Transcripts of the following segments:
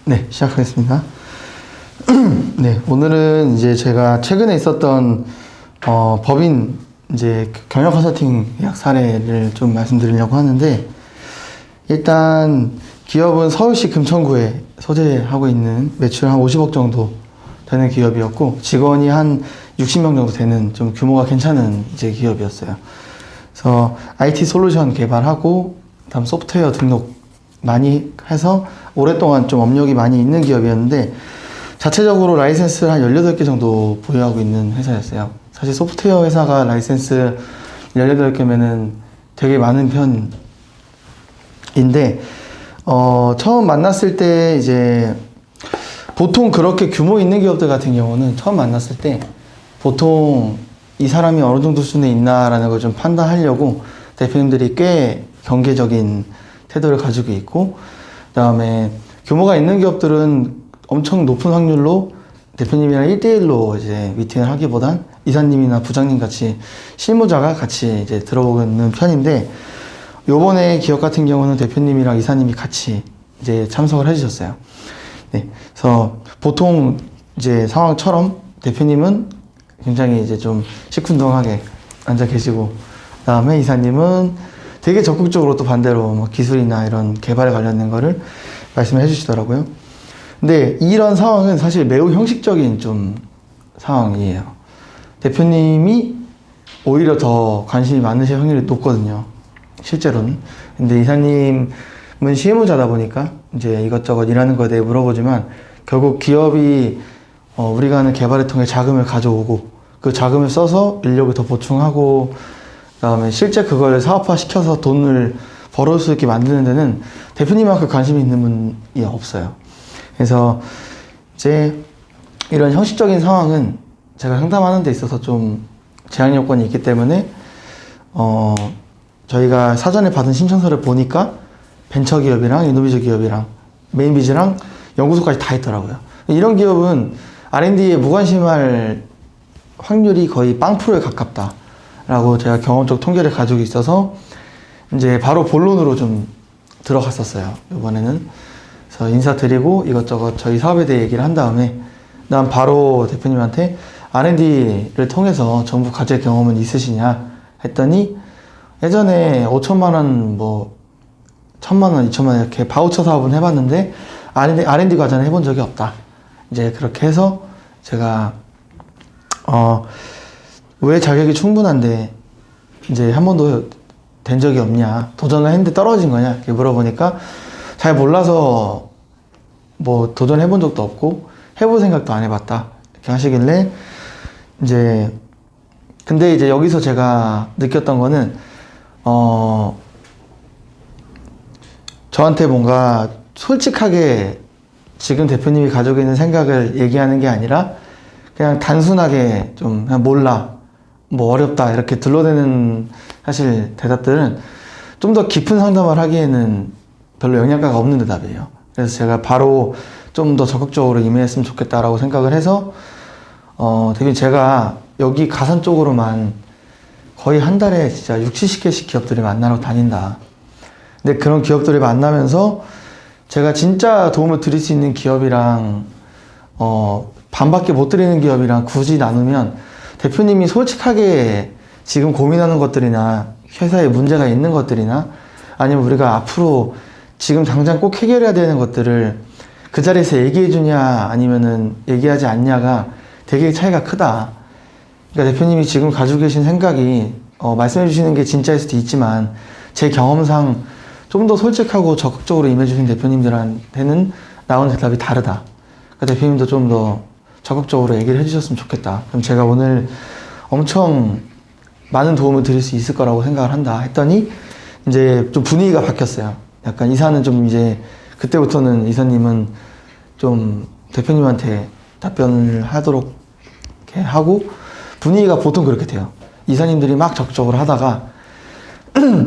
네, 시작하겠습니다. 네, 오늘은 이제 제가 최근에 있었던 법인 이제 경영 컨설팅 계약 사례를 좀 말씀드리려고 하는데, 일단 기업은 서울시 금천구에 소재하고 있는 매출 한 50억 정도 되는 기업이었고, 직원이 한 60명 정도 되는 좀 규모가 괜찮은 이제 기업이었어요. 그래서 IT 솔루션 개발하고, 그다음 소프트웨어 등록 많이 해서 오랫동안 좀 업력이 많이 있는 기업이었는데, 자체적으로 라이센스를 한 18개 정도 보유하고 있는 회사였어요. 사실 소프트웨어 회사가 라이센스 18개면은 되게 많은 편인데, 처음 만났을 때 이제 보통 그렇게 규모 있는 기업들 같은 경우는 처음 만났을 때 보통 이 사람이 어느 정도 수준에 있나라는 걸 좀 판단하려고 대표님들이 꽤 경계적인 태도를 가지고 있고, 그 다음에 규모가 있는 기업들은 엄청 높은 확률로 대표님이랑 1대1로 이제 미팅을 하기보단 이사님이나 부장님 같이 실무자가 같이 이제 들어오는 편인데, 요번에 기업 같은 경우는 대표님이랑 이사님이 같이 이제 참석을 해주셨어요. 네. 그래서 보통 이제 상황처럼 대표님은 굉장히 이제 좀 시큰둥하게 앉아 계시고, 그 다음에 이사님은 되게 적극적으로 또 반대로 뭐 기술이나 이런 개발에 관련된 거를 말씀을 해주시더라고요. 근데 이런 상황은 사실 매우 형식적인 좀 상황이에요. 대표님이 오히려 더 관심이 많으실 확률이 높거든요, 실제로는. 근데 이사님은 실무자다 보니까 이제 이것저것 일하는 거에 대해 물어보지만, 결국 기업이 우리가 하는 개발을 통해 자금을 가져오고, 그 자금을 써서 인력을 더 보충하고, 그다음에 실제 그걸 사업화 시켜서 돈을 벌어올 수 있게 만드는 데는 대표님만큼 관심이 있는 분이 없어요. 그래서 이제 이런 형식적인 상황은 제가 상담하는 데 있어서 좀 제한 요건이 있기 때문에 저희가 사전에 받은 신청서를 보니까 벤처기업이랑 이노비즈 기업이랑 메인비즈랑 연구소까지 다 있더라고요. 이런 기업은 R&D에 무관심할 확률이 거의 0%에 가깝다라고 제가 경험적 통계를 가지고 있어서 이제 바로 본론으로 좀 들어갔었어요, 이번에는. 그래서 인사드리고 이것저것 저희 사업에 대해 얘기를 한 다음에, 난 바로 대표님한테 R&D를 통해서 정부 과제 경험은 있으시냐 했더니, 예전에 5천만 원, 뭐 1,000만 원, 2천만 원 이렇게 바우처 사업은 해봤는데 R&D 과제는 해본 적이 없다. 이제 그렇게 해서 제가 왜 자격이 충분한데 이제 한 번도 된 적이 없냐, 도전을 했는데 떨어진 거냐 이렇게 물어보니까, 잘 몰라서 뭐 도전해본 적도 없고 해볼 생각도 안 해봤다 이렇게 하시길래, 이제 근데 이제 여기서 제가 느꼈던 거는 저한테 뭔가 솔직하게 지금 대표님이 가지고 있는 생각을 얘기하는 게 아니라, 그냥 단순하게 좀 그냥 몰라, 뭐 어렵다 이렇게 둘러대는 사실 대답들은 좀 더 깊은 상담을 하기에는 별로 영양가가 없는 대답이에요. 그래서 제가 바로 좀 더 적극적으로 임해했으면 좋겠다라고 생각을 해서 대표님, 제가 여기 가산 쪽으로만 거의 한 달에 진짜 60-70개씩 기업들이 만나러 다닌다. 근데 그런 기업들이 만나면서 제가 진짜 도움을 드릴 수 있는 기업이랑 반밖에 못 드리는 기업이랑 굳이 나누면, 대표님이 솔직하게 지금 고민하는 것들이나 회사에 문제가 있는 것들이나 아니면 우리가 앞으로 지금 당장 꼭 해결해야 되는 것들을 그 자리에서 얘기해 주냐 아니면은 얘기하지 않냐가 되게 차이가 크다. 그러니까 대표님이 지금 가지고 계신 생각이 말씀해 주시는 게 진짜일 수도 있지만, 제 경험상 좀 더 솔직하고 적극적으로 임해 주신 대표님들한테는 나온 대답이 다르다. 그러니까 대표님도 좀 더 적극적으로 얘기를 해주셨으면 좋겠다. 그럼 제가 오늘 엄청 많은 도움을 드릴 수 있을 거라고 생각을 한다 했더니, 이제 좀 분위기가 바뀌었어요. 약간 이사는 좀 이제 그때부터는 이사님은 좀 대표님한테 답변을 하도록 이렇게 하고, 분위기가 보통 그렇게 돼요. 이사님들이 막 적극적으로 하다가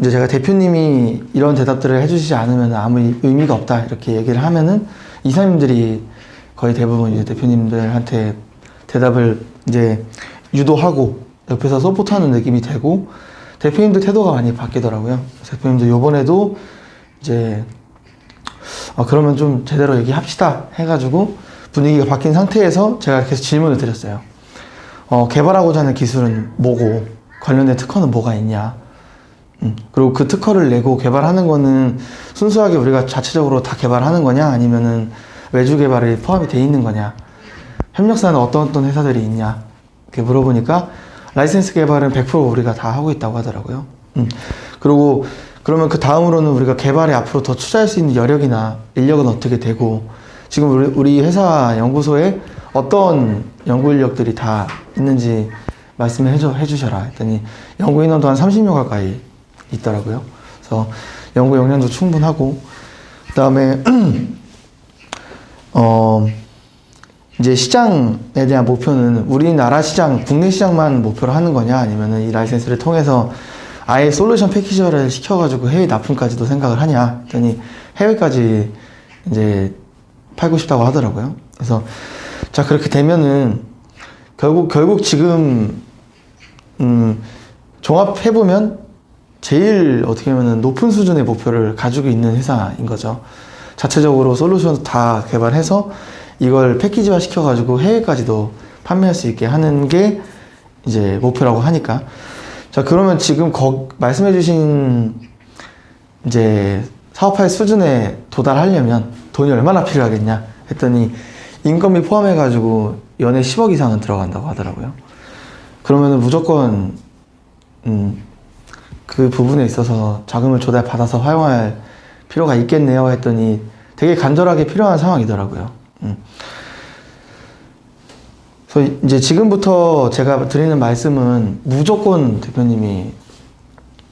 이제 제가 대표님이 이런 대답들을 해주시지 않으면 아무 의미가 없다 이렇게 얘기를 하면은, 이사님들이 거의 대부분 이제 대표님들한테 대답을 이제 유도하고 옆에서 서포트하는 느낌이 되고, 대표님들 태도가 많이 바뀌더라고요. 대표님들 요번에도 이제 그러면 좀 제대로 얘기합시다 해가지고 분위기가 바뀐 상태에서 제가 계속 질문을 드렸어요. 개발하고자 하는 기술은 뭐고 관련된 특허는 뭐가 있냐. 그리고 그 특허를 내고 개발하는 거는 순수하게 우리가 자체적으로 다 개발하는 거냐 아니면은 외주 개발이 포함이 돼 있는 거냐, 협력사는 어떤 회사들이 있냐 이렇게 물어보니까 라이센스 개발은 100% 우리가 다 하고 있다고 하더라고요. 그리고 그러면 그 다음으로는 우리가 개발에 앞으로 더 투자할 수 있는 여력이나 인력은 어떻게 되고, 지금 우리 회사 연구소에 어떤 연구 인력들이 다 있는지 말씀해 주셔라 했더니 연구 인원도 한 30명 가까이 있더라고요. 그래서 연구 역량도 충분하고, 그 다음에 이제 시장에 대한 목표는 우리나라 시장, 국내 시장만 목표로 하는 거냐 아니면은 이 라이센스를 통해서 아예 솔루션 패키지화를 시켜가지고 해외 납품까지도 생각을 하냐 했더니 해외까지 이제 팔고 싶다고 하더라고요. 그래서 자, 그렇게 되면은 결국 지금 종합해보면 제일 어떻게 보면은 높은 수준의 목표를 가지고 있는 회사인 거죠. 자체적으로 솔루션 다 개발해서 이걸 패키지화 시켜가지고 해외까지도 판매할 수 있게 하는 게 이제 목표라고 하니까, 자, 그러면 지금 말씀해주신 이제 사업할 수준에 도달하려면 돈이 얼마나 필요하겠냐 했더니 인건비 포함해가지고 연에 10억 이상은 들어간다고 하더라고요. 그러면은 무조건 그 부분에 있어서 자금을 조달받아서 활용할 필요가 있겠네요 했더니 되게 간절하게 필요한 상황이더라고요. 그래서 이제 지금부터 제가 드리는 말씀은 무조건 대표님이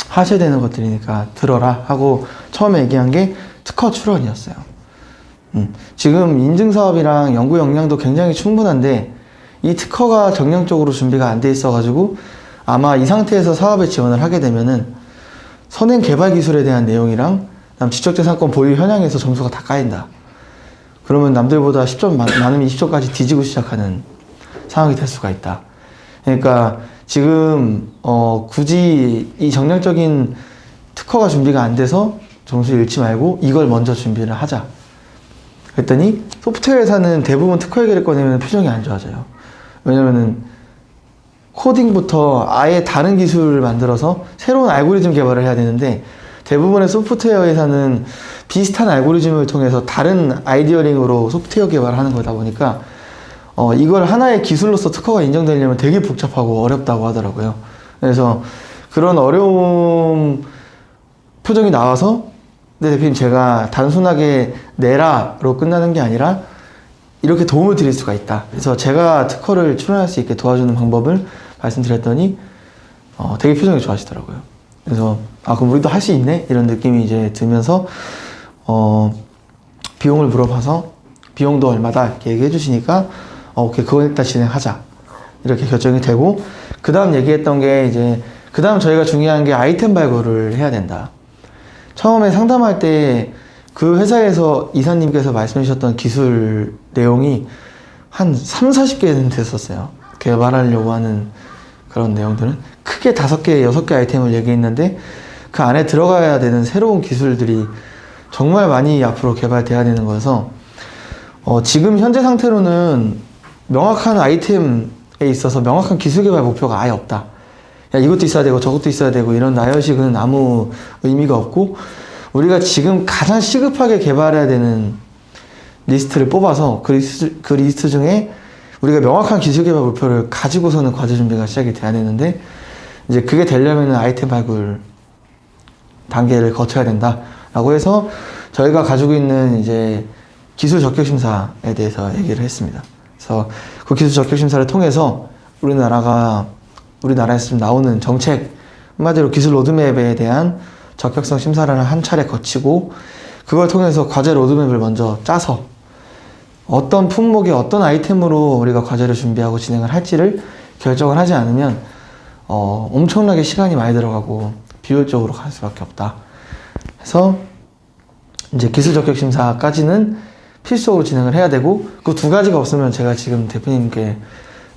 하셔야 되는 것들이니까 들어라 하고 처음에 얘기한 게 특허 출원이었어요. 지금 인증사업이랑 연구 역량도 굉장히 충분한데 이 특허가 정량적으로 준비가 안 돼 있어가지고 아마 이 상태에서 사업에 지원을 하게 되면은 선행 개발 기술에 대한 내용이랑 지적재산권 보유 현황에서 점수가 다 까인다. 그러면 남들보다 10점 많으면 20점까지 뒤지고 시작하는 상황이 될 수가 있다. 그러니까 지금 굳이 이 정량적인 특허가 준비가 안 돼서 점수 잃지 말고 이걸 먼저 준비를 하자. 그랬더니 소프트웨어 회사는 대부분 특허 얘기를 꺼내면 표정이 안 좋아져요. 왜냐면은 코딩부터 아예 다른 기술을 만들어서 새로운 알고리즘 개발을 해야 되는데 대부분의 소프트웨어 회사는 비슷한 알고리즘을 통해서 다른 아이디어링으로 소프트웨어 개발을 하는 거다 보니까 이걸 하나의 기술로서 특허가 인정되려면 되게 복잡하고 어렵다고 하더라고요. 그래서 그런 어려움 표정이 나와서 근데 대표님 제가 단순하게 내라로 끝나는 게 아니라 이렇게 도움을 드릴 수가 있다. 그래서 제가 특허를 출원할 수 있게 도와주는 방법을 말씀드렸더니 되게 표정이 좋아지더라고요. 그래서 그럼 우리도 할 수 있네? 이런 느낌이 이제 들면서 비용을 물어봐서 비용도 얼마다 이렇게 얘기해 주시니까 오케이, 그건 일단 진행하자 이렇게 결정이 되고, 그 다음 얘기했던 게 이제 그 다음 저희가 중요한 게 아이템 발굴을 해야 된다. 처음에 상담할 때 그 회사에서 이사님께서 말씀해 주셨던 기술 내용이 한 30-40개는 됐었어요. 개발하려고 하는 그런 내용들은 크게 5개, 6개 아이템을 얘기했는데 그 안에 들어가야 되는 새로운 기술들이 정말 많이 앞으로 개발돼야 되는 거여서 지금 현재 상태로는 명확한 아이템에 있어서 명확한 기술 개발 목표가 아예 없다. 야, 이것도 있어야 되고 저것도 있어야 되고 이런 나열식은 아무 의미가 없고, 우리가 지금 가장 시급하게 개발해야 되는 리스트를 뽑아서 그 리스트 중에 우리가 명확한 기술 개발 목표를 가지고서는 과제 준비가 시작이 돼야 되는데, 이제 그게 되려면 아이템 발굴 단계를 거쳐야 된다라고 해서 저희가 가지고 있는 이제 기술 적격 심사에 대해서 얘기를 했습니다. 그래서 그 기술 적격 심사를 통해서 우리나라에서 좀 나오는 정책, 한마디로 기술 로드맵에 대한 적격성 심사를 한 차례 거치고, 그걸 통해서 과제 로드맵을 먼저 짜서 어떤 품목의 어떤 아이템으로 우리가 과제를 준비하고 진행을 할지를 결정을 하지 않으면 엄청나게 시간이 많이 들어가고 비효율적으로 갈 수밖에 없다. 그래서 이제 기술 적격 심사까지는 필수적으로 진행을 해야 되고, 그 두 가지가 없으면 제가 지금 대표님께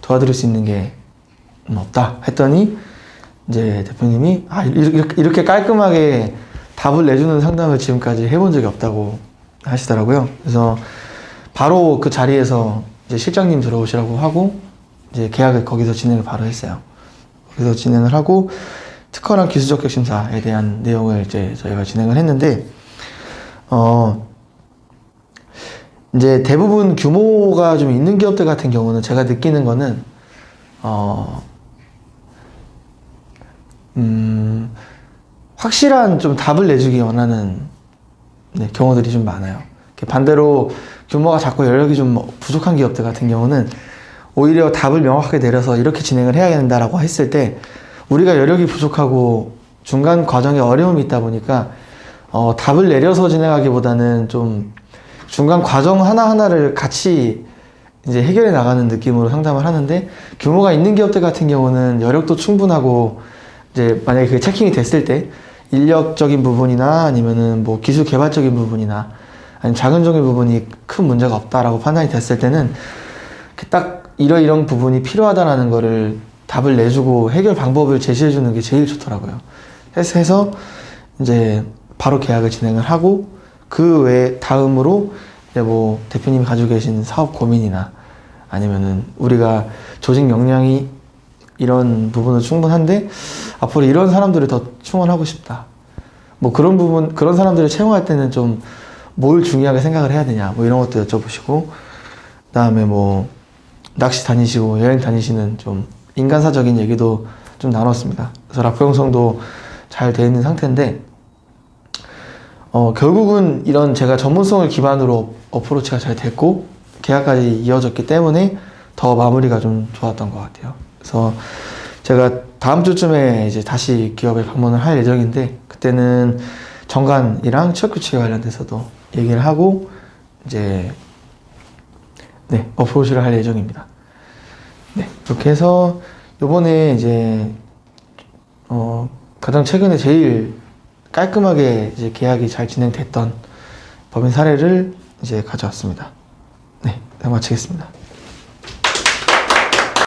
도와드릴 수 있는 게 없다 했더니 이제 대표님이 이렇게 깔끔하게 답을 내주는 상담을 지금까지 해본 적이 없다고 하시더라고요. 그래서 바로 그 자리에서 이제 실장님 들어오시라고 하고 이제 계약을 거기서 진행을 바로 했어요. 거기서 진행을 하고 특허랑 기술 적격 심사에 대한 내용을 이제 저희가 진행을 했는데 이제 대부분 규모가 좀 있는 기업들 같은 경우는 제가 느끼는 거는 확실한 좀 답을 내주기 원하는 경우들이 좀 많아요. 반대로 규모가 작고 여력이 좀 부족한 기업들 같은 경우는 오히려 답을 명확하게 내려서 이렇게 진행을 해야 된다라고 했을 때 우리가 여력이 부족하고 중간 과정에 어려움이 있다 보니까 답을 내려서 진행하기보다는 좀 중간 과정 하나하나를 같이 이제 해결해 나가는 느낌으로 상담을 하는데, 규모가 있는 기업들 같은 경우는 여력도 충분하고 이제 만약에 그게 체킹이 됐을 때 인력적인 부분이나 아니면은 뭐 기술 개발적인 부분이나 아니면 자금적인 부분이 큰 문제가 없다라고 판단이 됐을 때는 딱 이런 부분이 필요하다라는 거를 답을 내주고 해결 방법을 제시해 주는 게 제일 좋더라고요. 해서 이제 바로 계약을 진행을 하고, 그 외에 다음으로 이제 뭐 대표님이 가지고 계신 사업 고민이나 아니면은 우리가 조직 역량이 이런 부분은 충분한데 앞으로 이런 사람들을 더 충원하고 싶다, 뭐 그런 부분, 그런 사람들을 채용할 때는 좀 뭘 중요하게 생각을 해야 되냐, 뭐 이런 것도 여쭤보시고, 그다음에 뭐 낚시 다니시고 여행 다니시는 좀 인간사적인 얘기도 좀 나눴습니다. 그래서 라포 형성도 잘 되어 있는 상태인데 결국은 이런 제가 전문성을 기반으로 어프로치가 잘 됐고 계약까지 이어졌기 때문에 더 마무리가 좀 좋았던 것 같아요. 그래서 제가 다음 주쯤에 이제 다시 기업에 방문을 할 예정인데, 그때는 정관이랑 취업 규칙에 관련돼서도 얘기를 하고 이제 어프로치를 할 예정입니다. 그렇게 해서 요번에 이제 가장 최근에 제일 깔끔하게 이제 계약이 잘 진행됐던 법인 사례를 이제 가져왔습니다. 마치겠습니다.